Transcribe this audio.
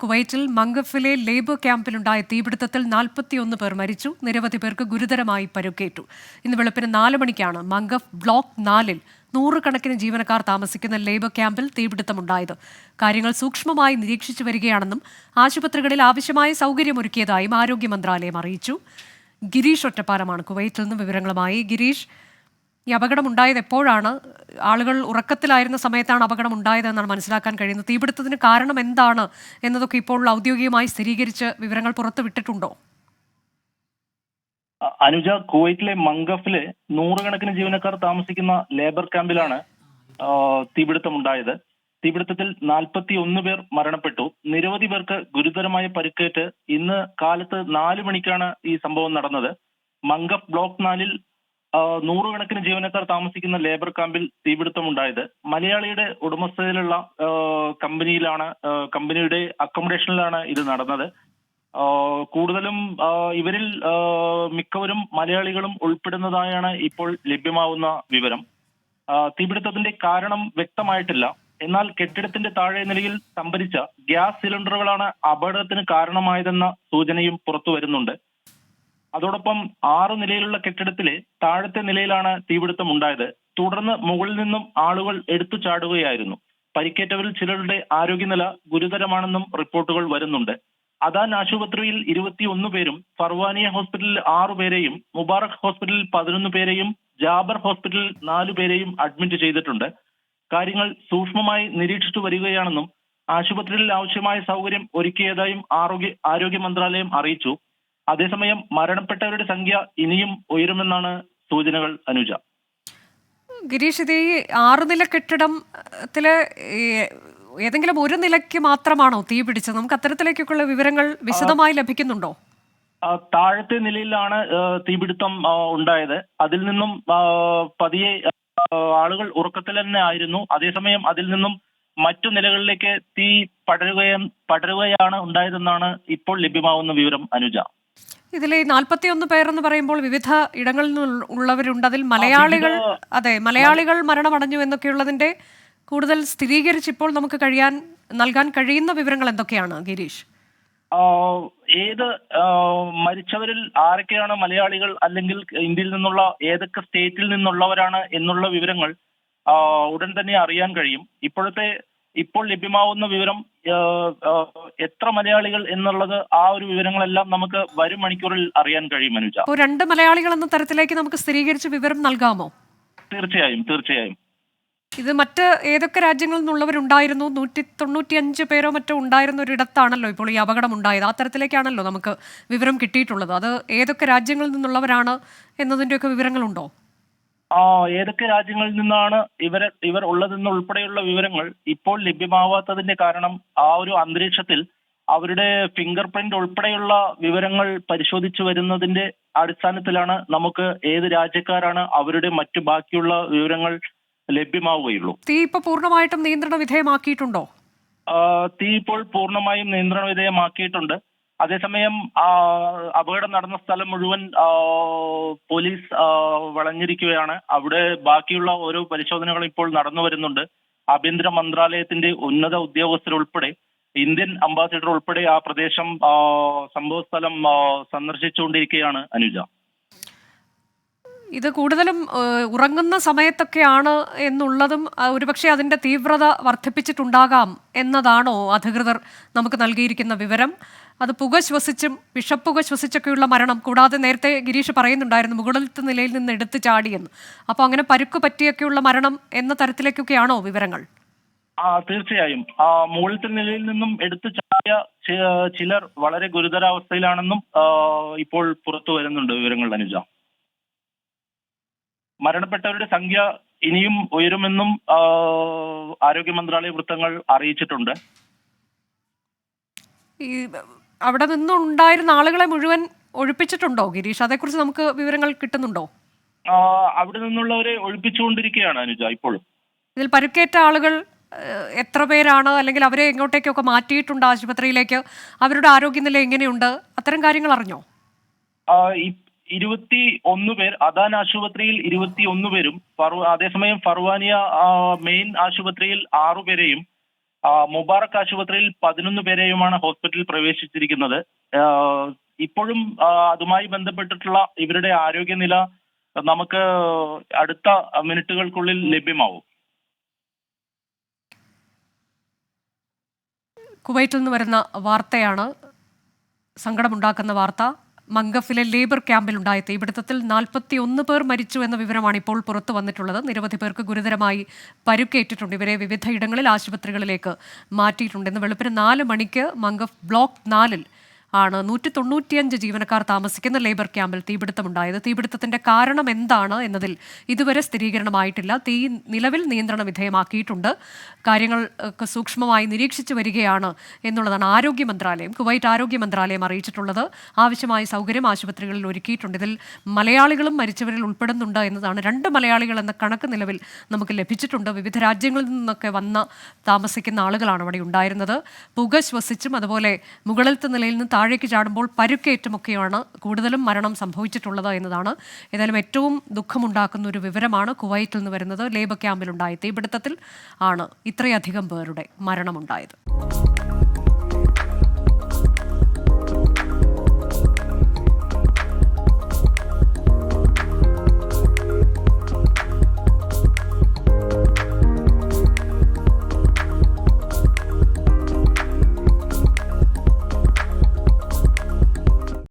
കുവൈറ്റിൽ മംഗഫിലെ ലേബർ ക്യാമ്പിലുണ്ടായ തീപിടുത്തത്തിൽ 41 പേർ മരിച്ചു. നിരവധി പേർക്ക് ഗുരുതരമായി പരുക്കേറ്റു. ഇന്ന് വെളുപ്പിന് 4 മണിക്കാണ് മംഗഫ് ബ്ലോക്ക് 4-ൽ നൂറുകണക്കിന് ജീവനക്കാർ താമസിക്കുന്ന ലേബർ ക്യാമ്പിൽ തീപിടുത്തമുണ്ടായത്. കാര്യങ്ങൾ സൂക്ഷ്മമായി നിരീക്ഷിച്ചു വരികയാണെന്നും ആശുപത്രികളിൽ ആവശ്യമായ സൗകര്യമൊരുക്കിയതായും ആരോഗ്യ മന്ത്രാലയം അറിയിച്ചു. ഗിരീഷ് ഒറ്റപ്പാലമാണ് കുവൈറ്റിൽ നിന്ന് വിവരങ്ങളുമായി. ഗിരീഷ്, ഈ അപകടമുണ്ടായത് എപ്പോഴാണ്? ആളുകൾ ഉറക്കത്തിലായിരുന്ന സമയത്താണ് അപകടം ഉണ്ടായതെന്നാണ് മനസ്സിലാക്കാൻ കഴിയുന്നത്. തീപിടുത്തത്തിന് കാരണം എന്താണ് എന്നതൊക്കെ ഇപ്പോൾ ഔദ്യോഗികമായി സ്ഥിരീകരിച്ച് വിവരങ്ങൾ പുറത്തുവിട്ടിട്ടുണ്ടോ? അനുജ, കുവൈറ്റിലെ മംഗഫിലെ നൂറുകണക്കിന് ജീവനക്കാർ താമസിക്കുന്ന ലേബർ ക്യാമ്പിലാണ് തീപിടുത്തമുണ്ടായത്. തീപിടുത്തത്തിൽ 41 പേർ മരണപ്പെട്ടു. നിരവധി പേർക്ക് ഗുരുതരമായ പരിക്കേറ്റ് ഇന്ന് കാലത്ത് 4 മണിക്കാണ് ഈ സംഭവം നടന്നത്. മംഗഫ് ബ്ലോക്ക് 4-ൽ നൂറുകണക്കിന് ജീവനക്കാർ താമസിക്കുന്ന ലേബർ ക്യാമ്പിൽ തീപിടുത്തമുണ്ടായത് മലയാളിയുടെ ഉടമസ്ഥതയിലുള്ള കമ്പനിയുടെ അക്കോമഡേഷനിലാണ് ഇത് നടന്നത്. കൂടുതലും ഇവരിൽ മിക്കവരും മലയാളികളും ഉൾപ്പെടുന്നതായാണ് ഇപ്പോൾ ലഭ്യമാവുന്ന വിവരം. തീപിടുത്തത്തിന്റെ കാരണം വ്യക്തമായിട്ടില്ല. എന്നാൽ കെട്ടിടത്തിന്റെ താഴെ നിലയിൽ സംഭരിച്ച ഗ്യാസ് സിലിണ്ടറുകളാണ് അപകടത്തിന് കാരണമായതെന്ന സൂചനയും പുറത്തു വരുന്നുണ്ട്. അതോടൊപ്പം 6 നിലയിലുള്ള കെട്ടിടത്തിലെ താഴത്തെ നിലയിലാണ് തീപിടുത്തം ഉണ്ടായത്. തുടർന്ന് മുകളിൽ നിന്നും ആളുകൾ എടുത്തു ചാടുകയായിരുന്നു. പരിക്കേറ്റവരിൽ ചിലരുടെ ആരോഗ്യനില ഗുരുതരമാണെന്നും റിപ്പോർട്ടുകൾ വരുന്നുണ്ട്. അദാൻ ആശുപത്രിയിൽ 21 പേരും, ഫർവാനിയ ഹോസ്പിറ്റലിൽ 6 പേരെയും, മുബാറക് ഹോസ്പിറ്റലിൽ 11 പേരെയും, ജാബർ ഹോസ്പിറ്റലിൽ 4 പേരെയും അഡ്മിറ്റ് ചെയ്തിട്ടുണ്ട്. കാര്യങ്ങൾ സൂക്ഷ്മമായി നിരീക്ഷിച്ചു വരികയാണെന്നും ആശുപത്രിയിൽ ആവശ്യമായ സൗകര്യം ഒരുക്കിയതായും ആരോഗ്യ മന്ത്രാലയം അറിയിച്ചു. അതേസമയം മരണപ്പെട്ടവരുടെ സംഖ്യ ഇനിയും ഉയരുമെന്നാണ് സൂചനകൾ. അനുജ, ഗിരീഷ്, ഇത് ഈ 6 നില കെട്ടിടത്തിലെ ഏതെങ്കിലും ഒരു നിലയ്ക്ക് മാത്രമാണോ തീ പിടിച്ചത്? നമുക്ക് അത്തരത്തിലേക്കൊക്കെയുള്ള വിവരങ്ങൾ വിശദമായി ലഭിക്കുന്നുണ്ടോ? താഴത്തെ നിലയിലാണ് തീപിടുത്തം ഉണ്ടായത്. അതിൽ നിന്നും പതിയെ ആളുകൾ ഉറക്കത്തിൽ തന്നെ ആയിരുന്നു. അതേസമയം അതിൽ നിന്നും മറ്റു നിലകളിലേക്ക് തീ പടരുകയാണ് ഉണ്ടായതെന്നാണ് ഇപ്പോൾ ലഭ്യമാവുന്ന വിവരം. അനുജ, ഇതിലെ 41 പേരെന്ന് പറയുമ്പോൾ വിവിധ ഇടങ്ങളിൽ നിന്നുള്ളവരുണ്ട്. അതിൽ മലയാളികൾ മരണമടഞ്ഞു എന്നൊക്കെയുള്ളതിന്റെ കൂടുതൽ സ്ഥിരീകരിച്ച് ഇപ്പോൾ നമുക്ക് നൽകാൻ കഴിയുന്ന വിവരങ്ങൾ എന്തൊക്കെയാണ് ഗിരീഷ്? മരിച്ചവരിൽ ആരൊക്കെയാണ് മലയാളികൾ, അല്ലെങ്കിൽ ഇന്ത്യയിൽ നിന്നുള്ള ഏതൊക്കെ സ്റ്റേറ്റിൽ നിന്നുള്ളവരാണ് എന്നുള്ള വിവരങ്ങൾ ഉടൻ തന്നെ അറിയാൻ കഴിയും. ഇപ്പോൾ ലഭ്യമാവുന്ന വിവരം എത്ര മലയാളികൾ എന്നുള്ളത്, ആ ഒരു വിവരങ്ങളെല്ലാം നമുക്ക് വരും മണിക്കൂറിൽ അറിയാൻ കഴിയും. അനുജ, 2 മലയാളികൾ എന്ന തരത്തിലേക്ക് നമുക്ക് സ്ഥിരീകരിച്ച് വിവരം നൽകാമോ? തീർച്ചയായും. ഇത് മറ്റ് ഏതൊക്കെ രാജ്യങ്ങളിൽ നിന്നുള്ളവരുണ്ടായിരുന്നു? 195 പേരോ മറ്റോ ഉണ്ടായിരുന്ന ഒരിടത്താണല്ലോ ഇപ്പോൾ ഈ അപകടം ഉണ്ടായത്. ആ തരത്തിലേക്കാണല്ലോ നമുക്ക് വിവരം കിട്ടിയിട്ടുള്ളത്. അത് ഏതൊക്കെ രാജ്യങ്ങളിൽ നിന്നുള്ളവരാണ് എന്നതിൻ്റെയൊക്കെ വിവരങ്ങളുണ്ടോ? ഏതൊക്കെ രാജ്യങ്ങളിൽ നിന്നാണ് ഇവർ ഉള്ളതെന്ന് ഉൾപ്പെടെയുള്ള വിവരങ്ങൾ ഇപ്പോൾ ലഭ്യമാവാത്തതിന്റെ കാരണം, ആ ഒരു അന്തരീക്ഷത്തിൽ അവരുടെ ഫിംഗർ പ്രിന്റ് ഉൾപ്പെടെയുള്ള വിവരങ്ങൾ പരിശോധിച്ചു വരുന്നതിന്റെ അടിസ്ഥാനത്തിലാണ് നമുക്ക് ഏത് രാജ്യക്കാരാണ് അവരുടെ മറ്റു ബാക്കിയുള്ള വിവരങ്ങൾ ലഭ്യമാവുകയുള്ളൂ. തീ ഇപ്പോൾ പൂർണ്ണമായിട്ടും നിയന്ത്രണ വിധേയമാക്കിയിട്ടുണ്ടോ? തീ ഇപ്പോൾ പൂർണ്ണമായും നിയന്ത്രണ വിധേയമാക്കിയിട്ടുണ്ട്. അതേസമയം അപകടം നടന്ന സ്ഥലം മുഴുവൻ പോലീസ് വളഞ്ഞിരിക്കുകയാണ്. അവിടെ ബാക്കിയുള്ള ഓരോ പരിശോധനകളും ഇപ്പോൾ നടന്നു വരുന്നുണ്ട്. ആഭ്യന്തര മന്ത്രാലയത്തിന്റെ ഉന്നത ഉദ്യോഗസ്ഥരുൾപ്പെടെ, ഇന്ത്യൻ അംബാസിഡർ ഉൾപ്പെടെ ആ പ്രദേശം, സംഭവ സ്ഥലം സന്ദർശിച്ചുകൊണ്ടിരിക്കുകയാണ്. അനുജ, ഇത് കൂടുതലും ഉറങ്ങുന്ന സമയത്തൊക്കെയാണ് എന്നുള്ളതും ഒരുപക്ഷെ അതിൻ്റെ തീവ്രത വർദ്ധിപ്പിച്ചിട്ടുണ്ടാകാം എന്നതാണോ അധികൃതർ നമുക്ക് നൽകിയിരിക്കുന്ന വിവരം? അത് പുക ശ്വസിച്ചും വിഷപ്പുക ശ്വസിച്ചൊക്കെയുള്ള മരണം, കൂടാതെ നേരത്തെ ഗിരീഷ് പറയുന്നുണ്ടായിരുന്നു മുകളിലത്തെ നിലയിൽ നിന്ന് എടുത്തു ചാടിയെന്ന്. അപ്പോൾ അങ്ങനെ പരുക്ക് പറ്റിയൊക്കെയുള്ള മരണം എന്ന തരത്തിലേക്കൊക്കെയാണോ വിവരങ്ങൾ? തീർച്ചയായും. മുകളിലത്തെ നിലയിൽ നിന്നും എടുത്തു ചാടിയ ചിലർ വളരെ ഗുരുതരാവസ്ഥയിലാണെന്നും ഇപ്പോൾ പുറത്തു വരുന്നുണ്ട് വിവരങ്ങൾ. അനുജ, മരണപ്പെട്ടവരുടെ സംഖ്യ ഇനിയും ഉയരുമെന്നും ആരോഗ്യ മന്ത്രാലയ വൃത്തങ്ങൾ അറിയിച്ചിട്ടുണ്ട്. ഈ അവിടെ നിന്നുണ്ടായിരുന്ന ആളുകളെ മുഴുവൻ ഒഴിപ്പിച്ചിട്ടുണ്ടോ ഗിരീഷ്? അതേക്കുറിച്ച് നമുക്ക് വിവരങ്ങൾ കിട്ടുന്നുണ്ടോ? അവിടെ നിന്നുള്ളവരെ ഒഴിപ്പിച്ചുകൊണ്ടിരിക്കുകയാണ് അനുജ ഇപ്പോഴും. ഇതിൽ പരുക്കേറ്റ ആളുകൾ എത്ര പേരാണ്, അല്ലെങ്കിൽ അവരെ എങ്ങോട്ടേക്കൊക്കെ മാറ്റിയിട്ടുണ്ട് ആശുപത്രിയിലേക്ക്? അവരുടെ ആരോഗ്യനില എങ്ങനെയുണ്ട്? അത്തരം കാര്യങ്ങൾ അറിഞ്ഞോ? 21 പേർ അദാൻ ആശുപത്രിയിൽ 21 പേരും, അതേസമയം ഫർവാനിയ മെയിൻ ആശുപത്രിയിൽ 6 പേരെയും, മുബാറക് ആശുപത്രിയിൽ 11 പേരെയുമാണ് ഹോസ്പിറ്റലിൽ പ്രവേശിച്ചിരിക്കുന്നത്. ഇപ്പോഴും അതുമായി ബന്ധപ്പെട്ടിട്ടുള്ള ഇവരുടെ ആരോഗ്യനില നമുക്ക് അടുത്ത മിനിറ്റുകൾക്കുള്ളിൽ ലഭ്യമാവും. കുവൈറ്റിൽ നിന്ന് വരുന്ന വാർത്തയാണ്, സങ്കടമുണ്ടാക്കുന്ന വാർത്ത. മംഗഫിലെ ലേബർ ക്യാമ്പിലുണ്ടായ തീപിടുത്തത്തിൽ 41 പേർ മരിച്ചു എന്ന വിവരമാണ് ഇപ്പോൾ പുറത്തു വന്നിട്ടുള്ളത്. നിരവധി പേർക്ക് ഗുരുതരമായി പരുക്കേറ്റിട്ടുണ്ട്. ഇവരെ വിവിധ ഇടങ്ങളിൽ ആശുപത്രികളിലേക്ക് മാറ്റിയിട്ടുണ്ട്. ഇന്ന് വെളുപ്പിന് 4 മണിക്ക് മംഗഫ് ബ്ലോക്ക് 4-ൽ ആണ് 195 ജീവനക്കാർ താമസിക്കുന്ന ലേബർ ക്യാമ്പിൽ തീപിടുത്തമുണ്ടായത്. തീപിടുത്തത്തിന്റെ കാരണം എന്താണ് എന്നതിൽ ഇതുവരെ സ്ഥിരീകരണമായിട്ടില്ല. തീ നിലവിൽ നിയന്ത്രണ വിധേയമാക്കിയിട്ടുണ്ട്. കാര്യങ്ങൾ സൂക്ഷ്മമായി നിരീക്ഷിച്ചു വരികയാണ് എന്നുള്ളതാണ് ആരോഗ്യ മന്ത്രാലയം, കുവൈറ്റ് ആരോഗ്യ മന്ത്രാലയം അറിയിച്ചിട്ടുള്ളത്. ആവശ്യമായ സൗകര്യം ആശുപത്രികളിൽ ഒരുക്കിയിട്ടുണ്ട്. ഇതിൽ മലയാളികളും മരിച്ചവരിൽ ഉൾപ്പെടുന്നുണ്ട് എന്നതാണ്. 2 മലയാളികൾ എന്ന കണക്ക് നിലവിൽ നമുക്ക് ലഭിച്ചിട്ടുണ്ട്. വിവിധ രാജ്യങ്ങളിൽ നിന്നൊക്കെ വന്ന് താമസിക്കുന്ന ആളുകളാണ് അവിടെ ഉണ്ടായിരുന്നത്. പുക ശ്വസിച്ചും അതുപോലെ മുകളിലത്തെ നിലയിൽ നിന്ന് താഴേക്ക് ചാടുമ്പോൾ പരുക്കേറ്റുമൊക്കെയാണ് കൂടുതലും മരണം സംഭവിച്ചിട്ടുള്ളത് എന്നതാണ്. ഏതായാലും ഏറ്റവും ദുഃഖമുണ്ടാക്കുന്ന ഒരു വിവരമാണ് കുവൈറ്റിൽ നിന്ന് വരുന്നത്. ലേബർ ക്യാമ്പിലുണ്ടായ തീപിടുത്തത്തിൽ ആണ് ഇത്രയധികം പേരുടെ മരണമുണ്ടായത്.